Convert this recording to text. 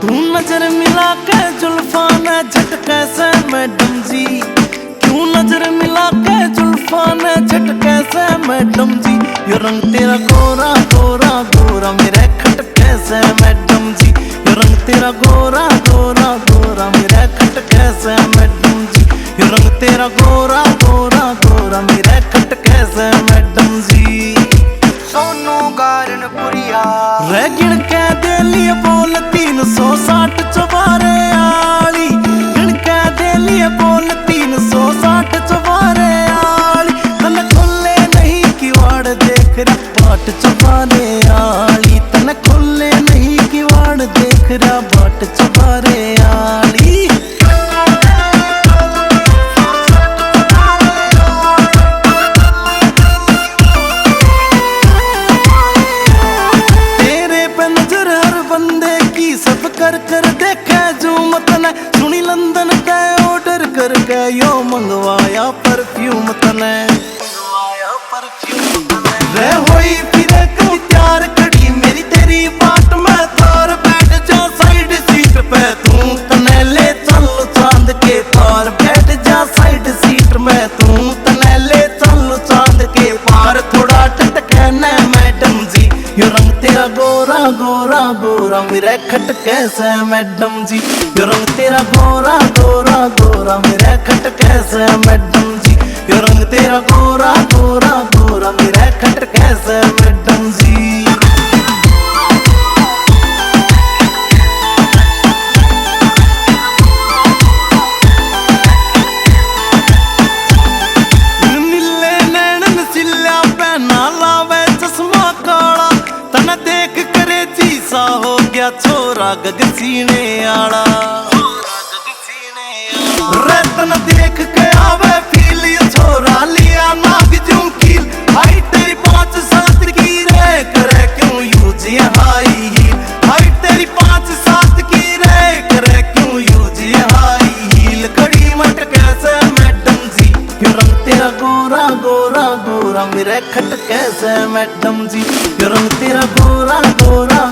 तू नजर मिला के जुल्फा ने झटके से मैडम जी, क्यों नजर मिला के जुल्फा ने झटके से मैडम जी। यो रंग तेरा गोरा गोरा गोरा मेरे खटके से मैडम जी, यो रंग तेरा गोरा गोरा गोरा मेरे खटके से मैडम जी, यो रंग तेरा गोरा गोरा गोरा मेरे खटके से मैडम जी। सोनू गारन पुरिया रे गिन के दे लिए बोल 360 चवारे आली, गिन के दे लिए बोल 360 चवारे आली। तन खुले नहीं किवाड़ देख रहा बाट चवारे आली, तन खुले नहीं किवाड़ देख रहा बाट चवारे आली। सब कर कर देखे जो मतने सुनी लंदन का ऑर्डर कर के यो मंगवाया परफ्यूम तने, रे होई फिरे कभी प्यार कड़ी मेरी तेरी बात में तार बैठ जा साइड सीट पे तू तने ले चल चांद के पार, बैठ जा साइड सीट में तू तने ले चल चांद के पार। थोड़ा टटके न मैडम जी, यो रंग तेरा गोरा गोरा गोरा मेरे खटके से मैडम जी, यो रंग तेरा गोरा गोरा गोरा मेरे खटके से मैडम जी, यो रंग तेरा गोरा गोरा गोरा मेरे खटके से मैडम जी। नीले नैनन सिल्या पहना लावे चश्मा काला, तना देख करे जीसा हो गया छोरा गगसीने आला। रतन देख के आवे फील ये छोरा लिया नाग जूं कील, हाई तेरी 5-7 की रे करे क्यों यूज ये हाई हील, हाई तेरी 5-7 की रे करे क्यों यूज ये हाई हील। खड़ी मटके से मैडम जी, यो रंग तेरा गोरा गोरा गोरा मेरे खटके से मैडम जी, यो रंग तेरा गोरा गोरा